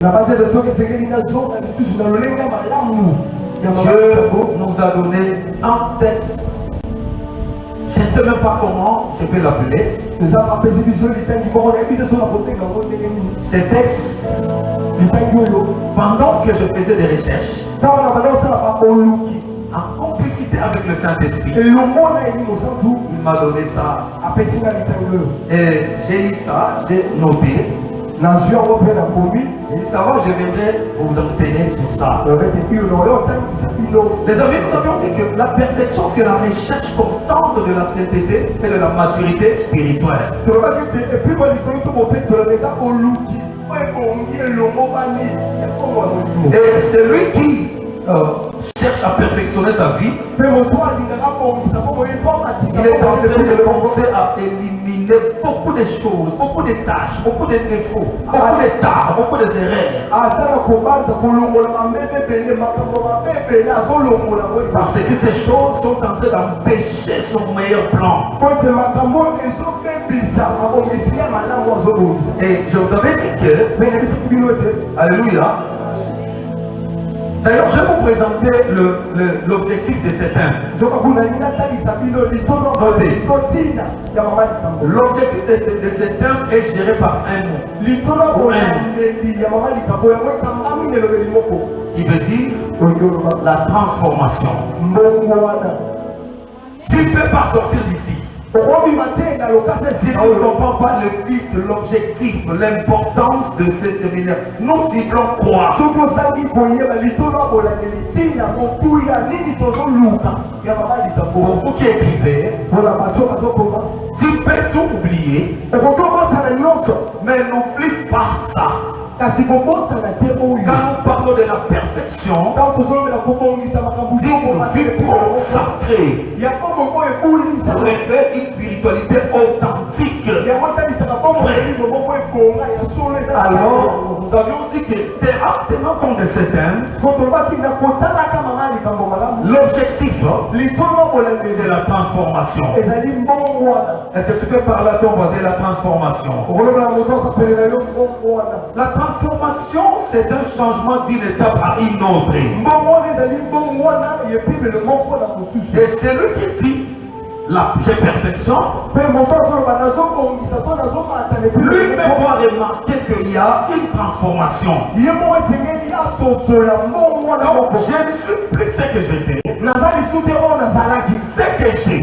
Dieu nous a donné un texte. Je ne sais même pas comment je peux l'appeler. Ces textes, pendant que je faisais des recherches, en complicité avec le Saint-Esprit, il m'a donné ça. Et j'ai eu ça, j'ai noté. Et ça va, je viendrai vous enseigner sur ça. Les amis, nous avions dit que la perfection, c'est la recherche constante de la sainteté et de la maturité spirituelle. Et celui qui cherche à perfectionner sa vie, il est en train de penser à éliminer beaucoup de choses, beaucoup de tâches, beaucoup de défauts, beaucoup de tares, beaucoup de erreurs. Parce que ces choses sont en train d'empêcher son meilleur plan. Et je vous avais dit que, alléluia. D'ailleurs, je vais vous présenter l'objectif de cet thème. L'objectif de cet thème est géré par un mot. Qui veut dire la transformation. Tu ne peux pas sortir d'ici. Si tu ne comprends pas le but, l'objectif, l'importance de ces séminaires, nous ciblons quoi? Pour vous qui écrivez, tu peux tout oublier, mais n'oublie pas ça. Quand nous parlons de la perfection, d'une vie consacrée, révèle une spiritualité authentique. Alors, nous avions dit que tenant compte de ce thème, l'objectif, c'est la transformation. Est-ce que tu peux parler à ton voisin la transformation? La transformation, c'est un changement d'une étape à une autre. Et c'est lui qui dit j'ai perfection. Lui-même doit remarquer qu'il y a une transformation. Donc, je ne suis plus ce que j'étais. Ce que j'ai,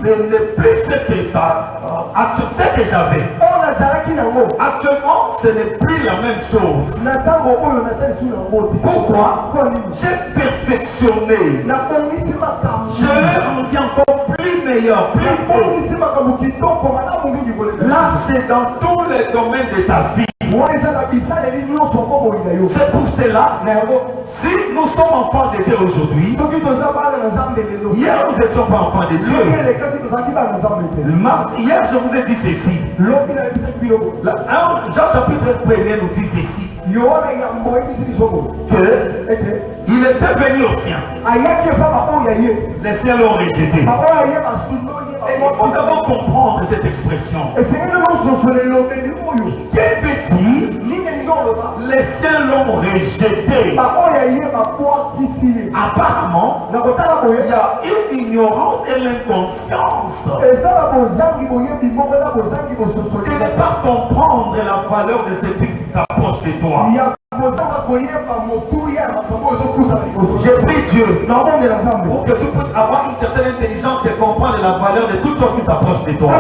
ce n'est plus ce que j'avais. Actuellement, ce n'est plus la même chose. Pourquoi? J'ai perfectionné. Je l'ai rendu encore plus meilleur, plus beau. Là, c'est dans tous les domaines de ta vie. C'est pour cela, si nous sommes enfants de Dieu aujourd'hui, hier nous n'étions pas enfants de Dieu. Hier je vous ai dit ceci. Jean chapitre 1er nous dit ceci. Que il était venu aux siens. Les siens l'ont rejeté. Et il faut d'abord comprendre cette expression. Qu'elle veut dire? Les siens l'ont rejeté. Apparemment, il y a une ignorance et l'inconscience. De ne pas comprendre la valeur de ce qui s'approche de toi. J'ai pris Dieu pour que tu puisses avoir une certaine intelligence de comprendre la valeur de toutes choses qui s'approchent de toi.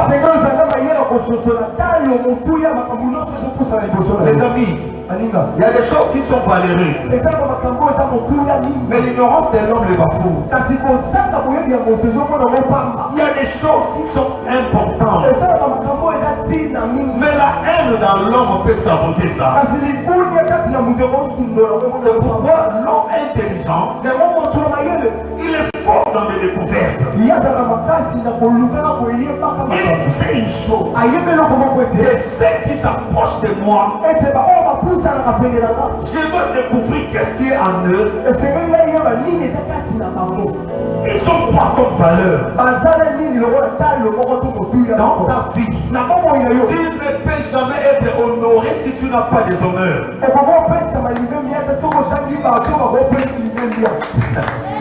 Les amis, il y a des choses qui sont valeureuses, mais l'ignorance de l'homme le bafoue. Il y a des choses qui sont importantes, mais la haine dans l'homme peut saboter ça. C'est pourquoi l'homme intelligent, il est fort dans les découvertes. Il sait une chose, et ce qui s'approche de moi, je veux découvrir qu'est-ce qui est en eux. Ils ont quoi comme valeur dans ta vie? Tu ne peux jamais être honoré si tu n'as pas des honneurs.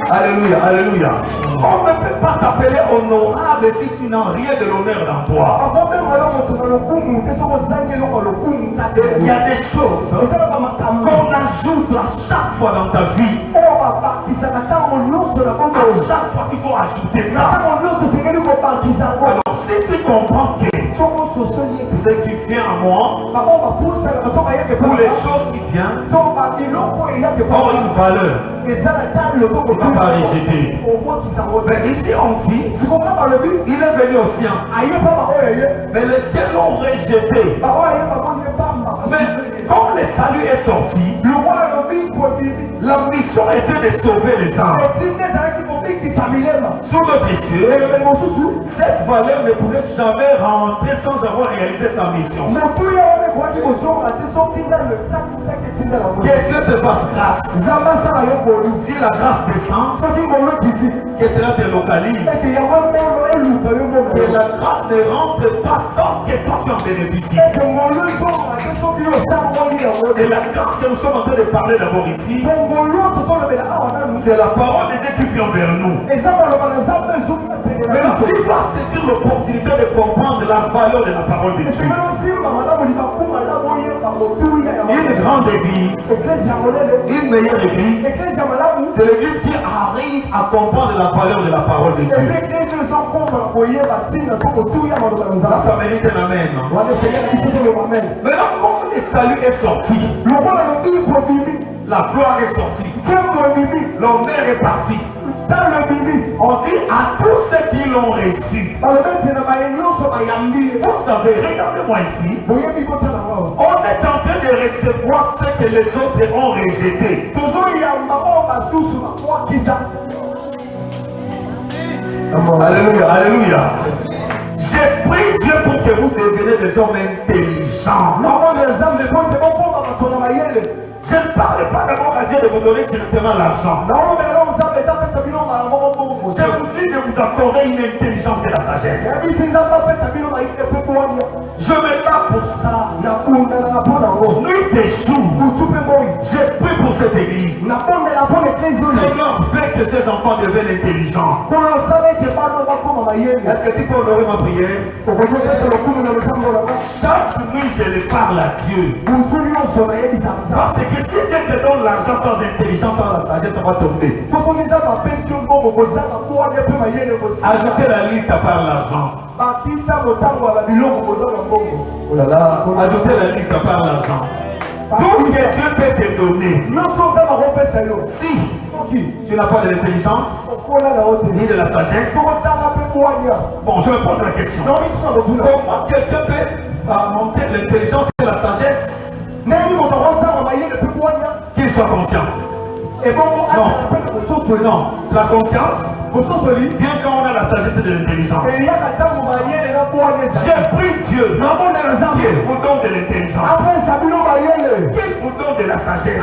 Alléluia, alléluia. On ne peut pas t'appeler honorable si tu n'as rien de l'honneur dans toi. Il y a des choses qu'on ajoute à chaque fois dans ta vie. À chaque fois qu'il faut ajouter ça. Alors si tu comprends que ce qui vient à moi, pour les choses qui viennent, ont une valeur. Il ne va pas rejeter. Mais ici on dit, il est venu au sien. Mais les siens l'ont rejeté. Mais quand le salut est sorti, la mission était de sauver les âmes. Sous notre cieux, cette valeur ne pourrait jamais rentrer sans avoir réalisé sa mission. Que Dieu te fasse grâce. Si la grâce descend, que cela te localise. Que la grâce ne rentre pas sans que toi tu en bénéficies. Et la grâce que nous sommes en train de parler d'abord ici, c'est la parole de Dieu qui vient vers nous. Mais tu dois saisir l'opportunité de comprendre la valeur de la parole de Dieu. Une grande église, une meilleure église, c'est l'église qui arrive à comprendre la valeur de la parole de Dieu. Là, ça mérite un amen. Maintenant, quand le salut est sorti, la gloire est sortie, l'honneur est parti. On dit à tous ceux qui l'ont reçu. Vous savez, regardez-moi ici. On est en train de recevoir ce que les autres ont rejeté. Alléluia, alléluia. J'ai pris Dieu pour que vous deveniez des hommes intelligents. Je ne parle pas d'abord à Dieu de vous donner directement l'argent. Je vous dis de vous accorder une intelligence et la sagesse. Je me bats pour ça. Nuit et jour. J'ai pris pour cette église. Seigneur, fais que ces enfants deviennent intelligents. Est-ce que tu peux honorer ma prière? Chaque nuit, je les parle à Dieu. Parce que si Dieu te donne l'argent sans intelligence, sans la sagesse, ça va tomber. Ajoutez la liste à part l'argent. Ajoutez la liste à part l'argent. Tout ce que Dieu peut te donner, si tu n'as pas de l'intelligence ni de la sagesse, bon, je me pose la question. Comment quelqu'un peut monter l'intelligence et la sagesse? Qu'il soit conscient. Non, la conscience vient quand on a la sagesse et de l'intelligence. J'ai pris Dieu qu'il vous donne de l'intelligence, qu'il vous donne de la sagesse.